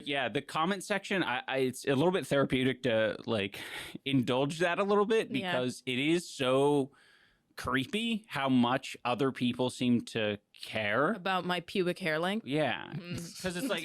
yeah, the comment section, it's a little bit therapeutic to like indulge that a little bit because it is so creepy how much other people seem to care about my pubic hair length. Yeah, because it's like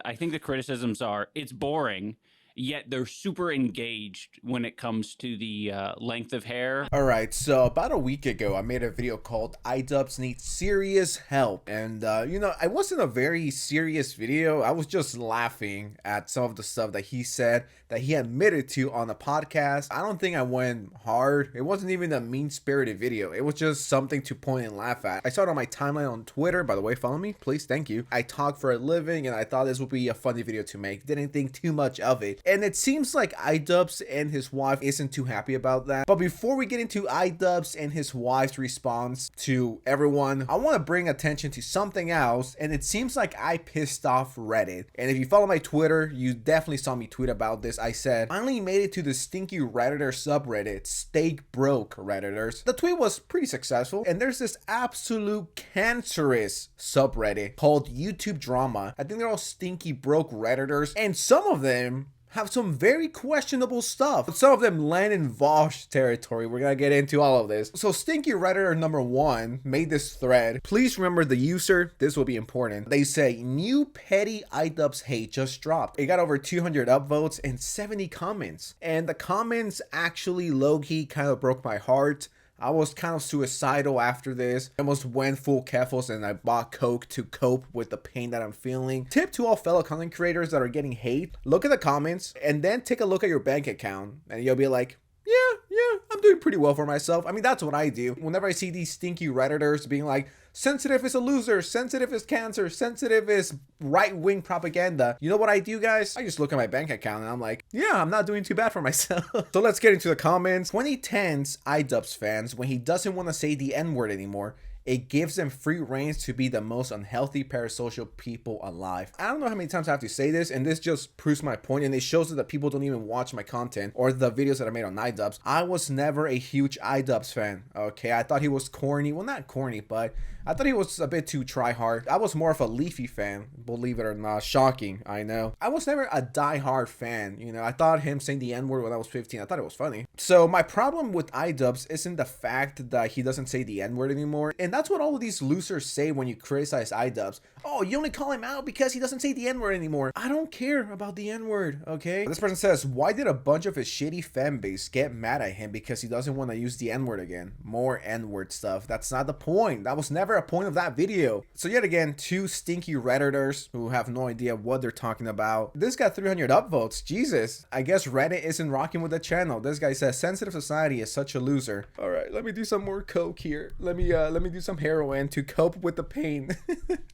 I think the criticisms are it's boring, yet they're super engaged when it comes to the length of hair. All right, so about a week ago, I made a video called Idubbbz Needs Serious Help. And, I wasn't a very serious video. I was just laughing at some of the stuff that he said that he admitted to on the podcast. I don't think I went hard. It wasn't even a mean-spirited video. It was just something to point and laugh at. I saw it on my timeline on Twitter. By the way, follow me, please. Thank you. I talk for a living, and I thought this would be a funny video to make. Didn't think too much of it. And it seems like Idubbbz and his wife isn't too happy about that. But before we get into Idubbbz and his wife's response to everyone, I want to bring attention to something else, and it seems like I pissed off Reddit. And if you follow my Twitter, you definitely saw me tweet about this. I said, finally made it to the stinky Redditor subreddit, Steak Broke Redditors. The tweet was pretty successful, and there's this absolute cancerous subreddit called YouTube Drama. I think they're all stinky broke Redditors, and some of them have some very questionable stuff. Some of them land in Vosh territory. We're gonna get into all of this. So Stinky Redditor number 1 made this thread. Please remember the user. This will be important. They say, new petty Idubbbz hate just dropped. It got over 200 upvotes and 70 comments. And the comments actually low-key kind of broke my heart. I was kind of suicidal after this. I almost went full Keffels and I bought Coke to cope with the pain that I'm feeling. Tip to all fellow content creators that are getting hate, look at the comments and then take a look at your bank account and you'll be like, yeah, I'm doing pretty well for myself. I mean, that's what I do. Whenever I see these stinky Redditors being like, sensitive is a loser, sensitive is cancer, sensitive is right-wing propaganda, you know what I do, guys? I just look at my bank account and I'm like, yeah, I'm not doing too bad for myself. So let's get into the comments. 2010's Idubbbz fans, when he doesn't want to say the N-word anymore, it gives them free reins to be the most unhealthy parasocial people alive. I don't know how many times I have to say this, and this just proves my point, and it shows that people don't even watch my content or the videos that I made on Idubbbz. I was never a huge Idubbbz fan, okay? I thought he was corny. Well, not corny, but I thought he was a bit too try-hard. I was more of a Leafy fan, believe it or not. Shocking, I know. I was never a die-hard fan, I thought him saying the N-word when I was 15, I thought it was funny. So my problem with Idubbbz isn't the fact that he doesn't say the N-word anymore, and that's what all of these losers say when you criticize Idubbbz. Oh, you only call him out because he doesn't say the N-word anymore. I don't care about the N-word, okay? This person says, why did a bunch of his shitty fan base get mad at him because he doesn't want to use the N-word again? More N-word stuff. That's not the point. That was never a point of that video. So yet again, 2 stinky Redditors who have no idea what they're talking about. This got 300 upvotes. Jesus. I guess Reddit isn't rocking with the channel. This guy says, sensitive society is such a loser. All right, let me do some more coke here. Let me do some heroin to cope with the pain.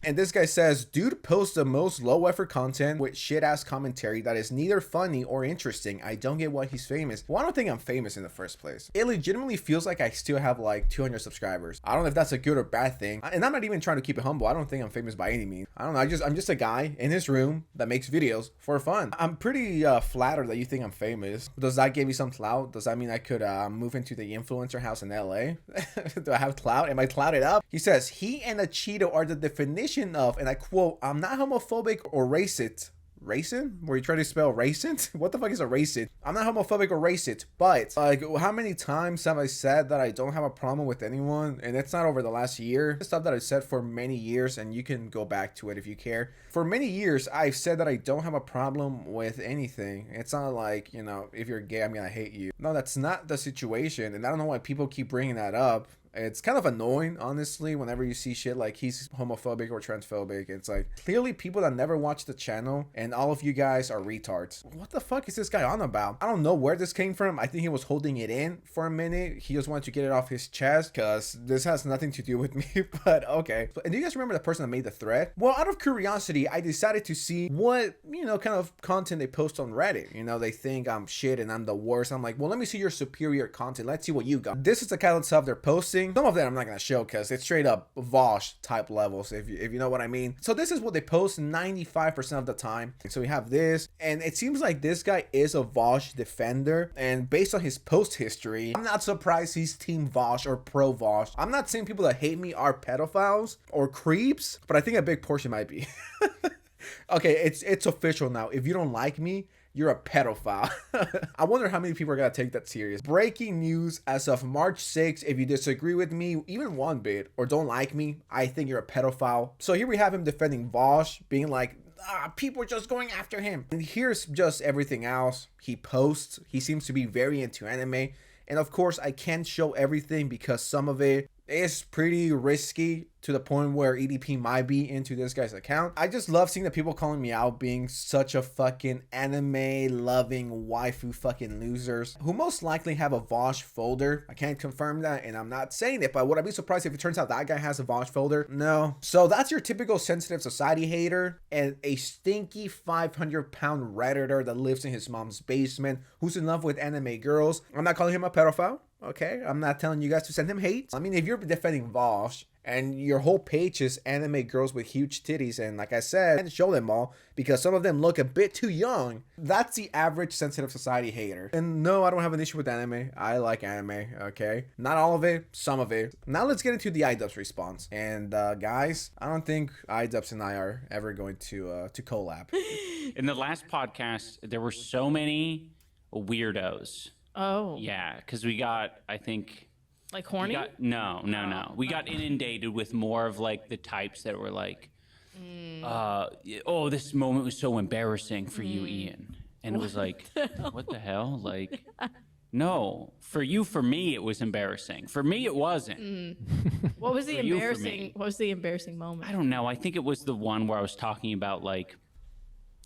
And this guy says, dude posts the most low effort content with shit ass commentary that is neither funny or interesting. I don't get why he's famous. Well, I don't think I'm famous in the first place. It legitimately feels like I still have like 200 subscribers. I don't know if that's a good or bad thing. And I'm not even trying to keep it humble. I don't think I'm famous by any means. I don't know. I'm just a guy in his room that makes videos for fun. I'm pretty flattered that you think I'm famous. Does that give me some clout? Does that mean I could move into the influencer house in LA? Do I have clout? Am I clouted up? He says, he and a Cheeto are the definition of, and I quote, I'm not homophobic or racist. Racist? Were you trying to spell racist? What the fuck is a racist? I'm not homophobic or racist, but like, how many times have I said that I don't have a problem with anyone? And it's not over the last year. Stuff that I've said for many years, and you can go back to it if you care. For many years, I've said that I don't have a problem with anything. It's not like, if you're gay, I'm gonna hate you. No, that's not the situation, and I don't know why people keep bringing that up. It's kind of annoying, honestly, whenever you see shit like he's homophobic or transphobic. It's like, clearly people that never watch the channel, and all of you guys are retards. What the fuck is this guy on about? I don't know where this came from. I think he was holding it in for a minute. He just wanted to get it off his chest, because this has nothing to do with me, but okay. And do you guys remember the person that made the thread? Well, out of curiosity, I decided to see what, kind of content they post on Reddit. They think I'm shit and I'm the worst. I'm like, well, let me see your superior content. Let's see what you got. This is the kind of stuff they're posting. Some of them I'm not gonna show because it's straight up Vosh type levels, if you know what I mean. So this is what they post 95% of the time. So we have this, and it seems like this guy is a Vosh defender, and based on his post history, I'm not surprised he's team Vosh or pro Vosh. I'm not saying people that hate me are pedophiles or creeps, but I think a big portion might be. Okay, it's official now. If you don't like me, you're a pedophile. I wonder how many people are gonna take that serious. Breaking news as of March 6th. If you disagree with me even one bit or don't like me, I think you're a pedophile. So here we have him defending Vosh, being like, people are just going after him. And here's just everything else he posts. He seems to be very into anime. And of course, I can't show everything because some of it is pretty risky to the point where EDP might be into this guy's account. I just love seeing the people calling me out being such a fucking anime loving waifu fucking losers who most likely have a Vosh folder. I can't confirm that and I'm not saying it, but would I be surprised if it turns out that guy has a Vosh folder? No. So that's your typical sensitive society hater and a stinky 500-pound redditor that lives in his mom's basement who's in love with anime girls. I'm not calling him a pedophile. Okay, I'm not telling you guys to send him hate. I mean, if you're defending Vosh and your whole page is anime girls with huge titties, and like I said, and show them all because some of them look a bit too young, that's the average sensitive society hater. And no, I don't have an issue with anime. I like anime, okay? Not all of it, some of it. Now let's get into the Idubbbz response. And guys, I don't think Idubbbz and I are ever going to collab. In the last podcast, there were so many weirdos. Oh. Yeah, because we got, I think... Like horny? No. We got inundated with more of like the types that were like, oh, this moment was so embarrassing for you, Ian. And it was like, what the hell? Like, no. For you, for me, it was embarrassing. For me, it wasn't. What was the embarrassing moment? I don't know. I think it was the one where I was talking about like,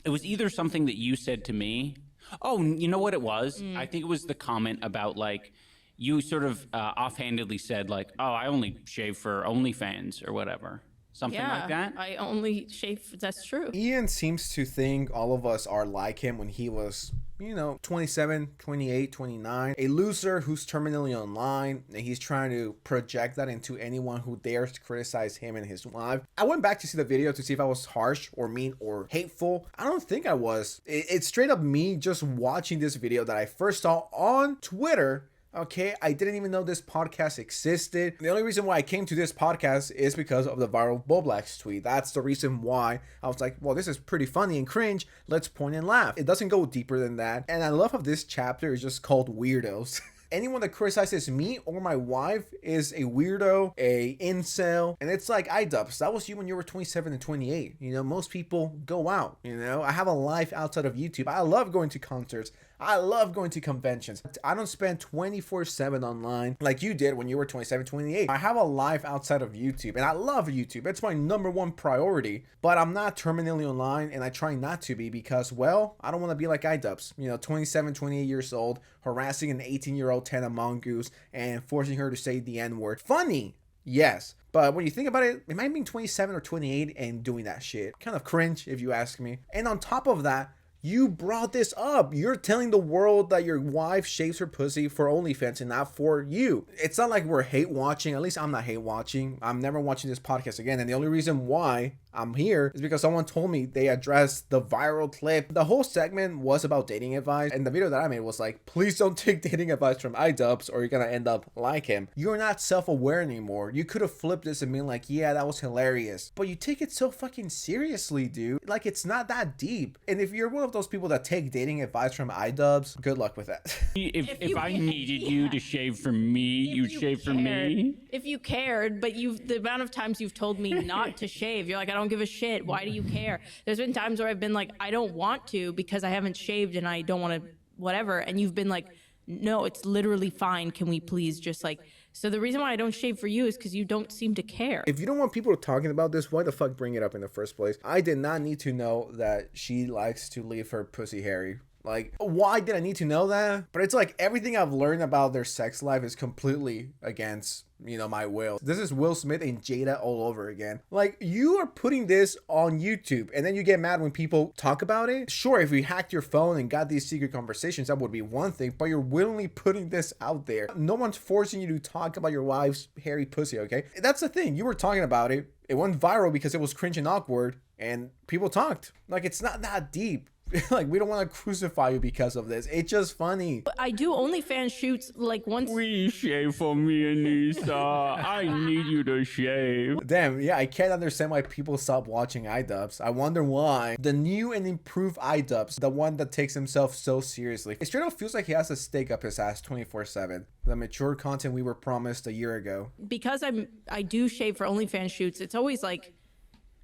it was either something that you said to me. Oh, you know what it was? I think it was the comment about like, you sort of offhandedly said like, oh, I only shave for OnlyFans or whatever. Something like that. I only shave. That's true. Ian seems to think all of us are like him when he was, 27, 28, 29. A loser who's terminally online, and he's trying to project that into anyone who dares to criticize him and his wife. I went back to see the video to see if I was harsh or mean or hateful. I don't think I was. It's straight up me just watching this video that I first saw on Twitter. Okay, I didn't even know this podcast existed. The only reason why I came to this podcast is because of the viral Boblax tweet. That's the reason why I was like, well, this is pretty funny and cringe. Let's point and laugh. It doesn't go deeper than that. And I love how this chapter is just called Weirdos. Anyone that criticizes me or my wife is a weirdo, a incel. And it's like, Idubbbz, that was you when you were 27 and 28. Most people go out, I have a life outside of YouTube. I love going to concerts. I love going to conventions. I don't spend 24/7 online like you did when you were 27, 28. I have a life outside of YouTube and I love YouTube. It's my #1 priority, but I'm not terminally online and I try not to be because, well, I don't want to be like Idubbbz, 27, 28 years old, harassing an 18-year-old Tana Mongoose and forcing her to say the N-word. Funny, yes. But when you think about it, it might be 27 or 28 and doing that shit. Kind of cringe if you ask me. And on top of that, you brought this up. You're telling the world that your wife shaves her pussy for OnlyFans and not for you. It's not like we're hate watching. At least I'm not hate watching. I'm never watching this podcast again. And the only reason why I'm here is because someone told me they addressed the viral clip. The whole segment was about dating advice. And the video that I made was like, please don't take dating advice from Idubbbz or you're going to end up like him. You're not self-aware anymore. You could have flipped this and been like, yeah, that was hilarious. But you take it so fucking seriously, dude. Like, it's not that deep. And if you're one of those people that take dating advice from Idubbbz, good luck with that. If I needed you to shave for me, you'd shave for me. If you cared, but the amount of times you've told me not to shave, you're like, I don't give a shit. Why do you care? There's been times where I've been like, I don't want to because I haven't shaved and I don't want to whatever. And you've been like, no, it's literally fine. Can we please just like... So the reason why I don't shave for you is because you don't seem to care. If you don't want people talking about this, why the fuck bring it up in the first place? I did not need to know that she likes to leave her pussy hairy. Like, why did I need to know that? But it's like everything I've learned about their sex life is completely against, my will. This is Will Smith and Jada all over again. Like, you are putting this on YouTube and then you get mad when people talk about it. Sure, if you hacked your phone and got these secret conversations, that would be one thing, but you're willingly putting this out there. No one's forcing you to talk about your wife's hairy pussy, okay? That's the thing. You were talking about it. It went viral because it was cringe and awkward and people talked. Like, it's not that deep. like we don't want to crucify you because of this. It's just funny. I do OnlyFans shoots like once. Please shave for me, Anissa. I need you to shave. Damn, yeah, I can't understand why people stop watching Idubbbz. I wonder why. The new and improved Idubbbz, the one that takes himself so seriously, it straight up feels like he has a stake up his ass 24/7. The mature content we were promised a year ago. Because I do shave for OnlyFans shoots, it's always like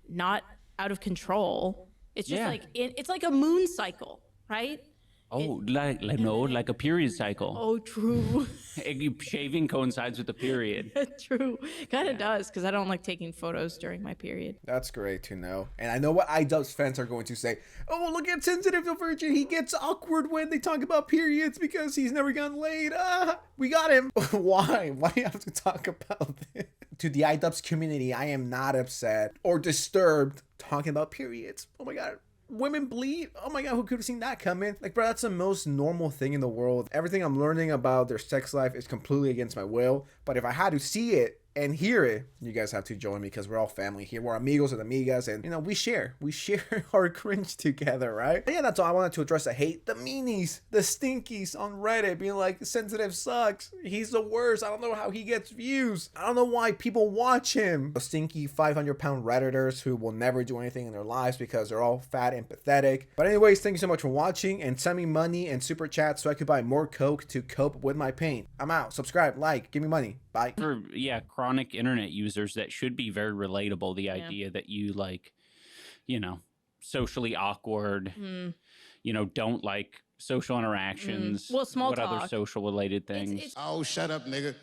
not out of control. It's just like it's like a moon cycle, right? Oh, like a period cycle. Oh, true. Shaving coincides with the period. True. Kind of does, because I don't like taking photos during my period. That's great to know. And I know what Idubbbz fans are going to say. Oh, look at Sensitive to Virgin. He gets awkward when they talk about periods because he's never gotten laid. We got him. Why? Why do you have to talk about this? To the Idubbbz community, I am not upset or disturbed talking about periods. Oh my God. Women bleed? Oh my God, who could have seen that coming? Like, bro, that's the most normal thing in the world. Everything I'm learning about their sex life is completely against my will. But if I had to see it and hear it, you guys have to join me because we're all family here. We're amigos and amigas, and, you know, we share our cringe together, right? But yeah, that's all I wanted to address. The hate, the meanies, the stinkies on Reddit being like, Sensitive sucks. He's the worst. I don't know how he gets views. I don't know why people watch him. The stinky 500-pound Redditors who will never do anything in their lives because they're all fat and pathetic. But anyways, thank you so much for watching, and send me money and super chat so I could buy more Coke to cope with my pain. I'm out. Subscribe, like, give me money. Bye. For chronic internet users, that should be very relatable. The idea that you like, you know, socially awkward, you know, don't like social interactions. Well, small what talk. other social related things? Oh, shut up, nigga.